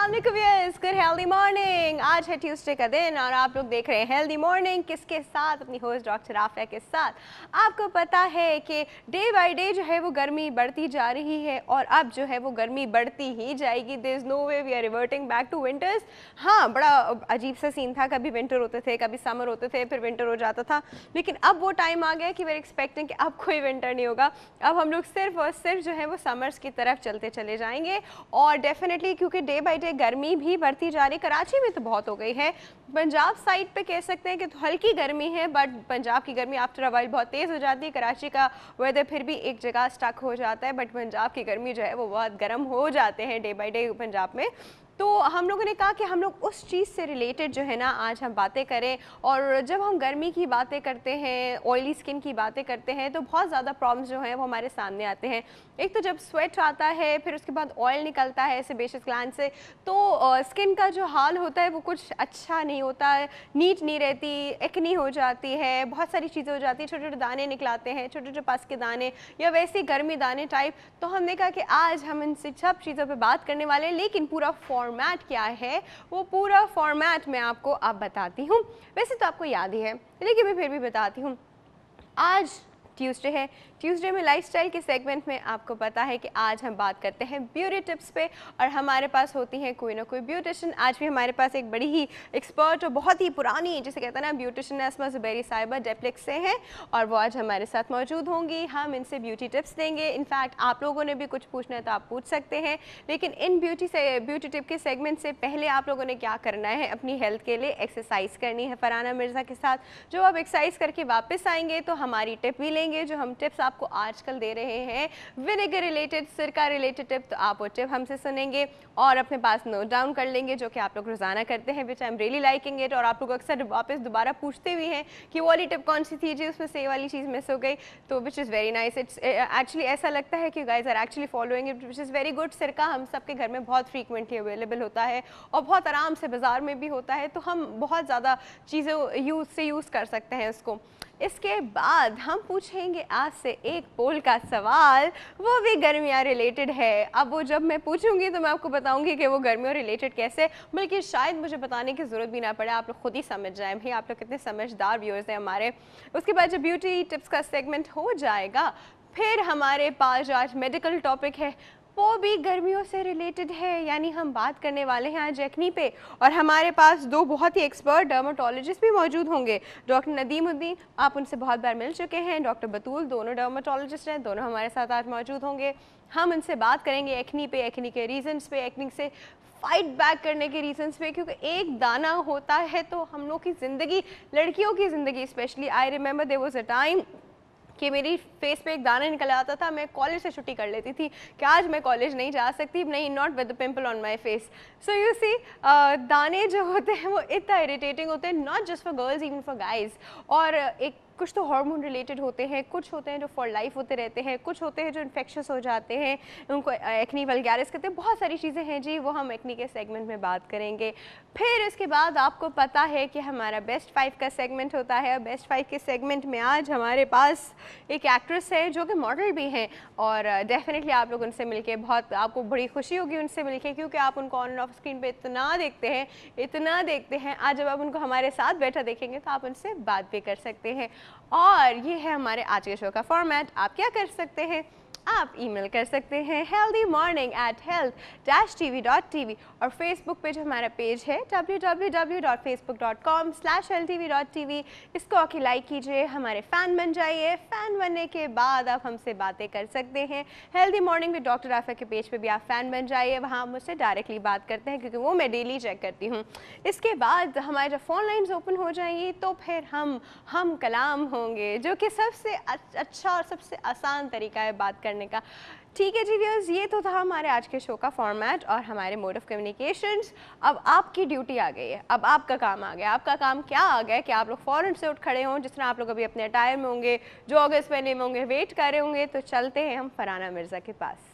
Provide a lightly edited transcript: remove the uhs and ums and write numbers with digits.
Good healthy morning. आज है Tuesday का दिन और आप लोग देख रहे हैं हेल्दी मॉर्निंग किसके साथ, अपनी होस्ट डॉक्टर आफिया के साथ। आपको पता है कि डे बाय डे जो है वो गर्मी बढ़ती जा रही है और अब जो है वो गर्मी बढ़ती ही जाएगी। There is no way we are reverting back to winters. हाँ, बड़ा अजीब सा सीन था, कभी विंटर होते थे, कभी समर होते थे, फिर विंटर हो जाता था, लेकिन अब वो टाइम आ गया कि वी आर एक्सपेक्टिंग कि अब कोई विंटर नहीं होगा। अब हम लोग सिर्फ और सिर्फ जो है वो समर्स की तरफ चलते चले जाएंगे और डेफिनेटली क्योंकि डे बाय डे गर्मी भी बढ़ती जा रही। कराची में तो बहुत हो गई है, पंजाब साइड पे कह सकते हैं कि तो हल्की गर्मी है, बट पंजाब की गर्मी आफ्टर अ वाइल बहुत तेज़ हो जाती है। कराची का वेदर फिर भी एक जगह स्टक हो जाता है, बट पंजाब की गर्मी जो है वो बहुत गर्म हो जाते हैं डे बाय डे पंजाब में। तो हम लोगों ने कहा कि हम लोग उस चीज़ से रिलेटेड जो है ना आज हम बातें करें। और जब हम गर्मी की बातें करते हैं, ऑयली स्किन की बातें करते हैं, तो बहुत ज़्यादा प्रॉब्लम्स जो हैं वो हमारे सामने आते हैं। एक तो जब स्वेट आता है, फिर उसके बाद ऑयल निकलता है सेबेशियस ग्लैंड से, तो स्किन का जो हाल होता है वो कुछ अच्छा नहीं होता है, नीट नहीं रहती, एक्नी हो जाती है, बहुत सारी चीज़ें हो जाती हैं, छोटे छोटे दाने निकलाते हैं, छोटे छोटे पस के दाने या वैसे गर्मी दाने टाइप। तो हमने कहा कि आज हम इन सब चीज़ों पर बात करने वाले हैं, लेकिन पूरा फॉर्मेट क्या है वो पूरा फॉर्मेट मैं आपको अब बताती हूँ। वैसे तो आपको याद ही है, लेकिन मैं फिर भी बताती हूँ। आज ट्यूसडे है, ट्यूसडे में लाइफस्टाइल के सेगमेंट में आपको पता है कि आज हम बात करते हैं ब्यूटी टिप्स पे और हमारे पास होती हैं कोई ना कोई ब्यूटिशियन। आज भी हमारे पास एक बड़ी ही एक्सपर्ट और बहुत ही पुरानी जिसे कहते हैं ना ब्यूटिशियन असमा ज़ुबैरी साहिबा डेप्लेक्स से हैं और वो आज हमारे साथ मौजूद होंगी। हम इनसे ब्यूटी टिप्स देंगे। इनफैक्ट आप लोगों ने भी कुछ पूछना है तो आप पूछ सकते हैं, लेकिन इन ब्यूटी टिप के सेगमेंट से पहले आप लोगों ने क्या करना है, अपनी हेल्थ के लिए एक्सरसाइज करनी है फरहाना मिर्ज़ा के साथ। जो आप एक्सरसाइज करके वापस आएंगे तो हमारी टिप भी लेंगे, जो हम टिप्स आपको आजकल दे रहे हैं विनेगर रिलेटेड, सिरका रिलेटेड टिप, तो आप वो टिप हमसे सुनेंगे और अपने पास नोट डाउन कर लेंगे, जो कि आप लोग रोजाना करते हैं, which I am really liking it. और आप लोग अक्सर वापस दोबारा पूछते भी हैं कि वो वाली टिप कौन सी थी जी, उसमें से वाली चीज़ मिस हो गई, तो which is very nice. It's actually ऐसा लगता है कि guys are actually following it, which is very good. सिरका हम सबके घर में बहुत फ्रीक्वेंटली अवेलेबल होता है और बहुत आराम से बाजार में भी होता है, तो हम बहुत ज़्यादा चीज़ें यूज़ कर सकते हैं उसको। इसके बाद हम पूछेंगे आज से एक पोल का सवाल, वो भी गर्मियाँ रिलेटेड है। अब वो जब मैं पूछूंगी तो मैं आपको बताऊंगी कि वो गर्मियों रिलेटेड कैसे, बल्कि शायद मुझे बताने की ज़रूरत भी ना पड़े, आप लोग खुद ही समझ जाएं भाई, आप लोग कितने समझदार व्यूअर्स हैं हमारे। उसके बाद जब ब्यूटी टिप्स का सेगमेंट हो जाएगा, फिर हमारे पास जो आज मेडिकल टॉपिक है वो भी गर्मियों से रिलेटेड है, यानी हम बात करने वाले हैं आज एक्नी पे। और हमारे पास दो बहुत ही एक्सपर्ट डर्माटोलॉजिस्ट भी मौजूद होंगे, डॉक्टर नदीमुद्दीन, आप उनसे बहुत बार मिल चुके हैं, डॉक्टर बतूल, दोनों डर्माटोलॉजिस्ट हैं, दोनों हमारे साथ आज मौजूद होंगे। हम उनसे बात करेंगे एक्नी पे, एक्नी के रीजंस पे, एक्नी से फाइट बैक करने के रीजंस पे, क्योंकि एक दाना होता है तो हम लोग की ज़िंदगी, लड़कियों की ज़िंदगी specially, I remember there was a time कि मेरी फेस पे एक दाना निकल आता था, मैं कॉलेज से छुट्टी कर लेती थी कि आज मैं कॉलेज नहीं जा सकती, नहीं, not with the pimple on my face. So you see, दाने जो होते हैं वो इतना इरिटेटिंग होते हैं, not just for girls, even for guys. और एक कुछ तो हार्मोन रिलेटेड होते हैं, कुछ होते हैं जो फॉर लाइफ होते रहते हैं, कुछ होते हैं जो इन्फेक्शस हो जाते हैं, उनको एक्नी वल्गैरिस कहते हैं, बहुत सारी चीज़ें हैं जी, वो हम एक्नी के सेगमेंट में बात करेंगे। फिर इसके बाद आपको पता है कि हमारा बेस्ट 5 का सेगमेंट होता है, और बेस्ट 5 के सेगमेंट में आज हमारे पास एक एक्ट्रेस है जो कि मॉडल भी हैं, और डेफिनेटली आप लोग उनसे मिलके बहुत, आपको बड़ी खुशी होगी उनसे मिलके, क्योंकि आप उनको ऑन एंड ऑफ स्क्रीन पे इतना देखते हैं, इतना देखते हैं। आज जब आप उनको हमारे साथ बैठा देखेंगे तो आप उनसे बात भी कर सकते हैं। और ये है हमारे आज के शो का फॉर्मेट। आप क्या कर सकते हैं, आप ईमेल कर सकते हैं healthymorning@health-tv.tv, और फेसबुक पे जो हमारा पेज है www.facebook.com/healthtv.tv, इसको आके लाइक कीजिए, हमारे फ़ैन बन जाइए। फ़ैन बनने के बाद आप हमसे बातें कर सकते हैं। Healthy morning with doctor Afia के पेज पे भी आप फ़ैन बन जाइए, वहाँ मुझसे डायरेक्टली बात करते हैं, क्योंकि वो मैं डेली चेक करती हूँ। इसके बाद हमारे जब फ़ोन लाइन्स ओपन हो जाएंगी तो फिर हम कलाम होंगे, जो कि सबसे अच्छा और सबसे आसान तरीका है बात करने का। ठीक है जी व्यूअर्स, ये तो था हमारे आज के शो का फॉर्मेट और हमारे मोड ऑफ कम्युनिकेशंस। अब आपकी ड्यूटी आ गई है, अब आपका काम आ गया। आपका काम क्या आ गया कि आप लोग फ़ौरन से उठ खड़े हों, जिस तरह आप लोग अभी अपने अटायर में होंगे, जॉगर्स पहने होंगे, वेट कर रहे होंगे, तो चलते हैं हम फरहाना मिर्ज़ा के पास।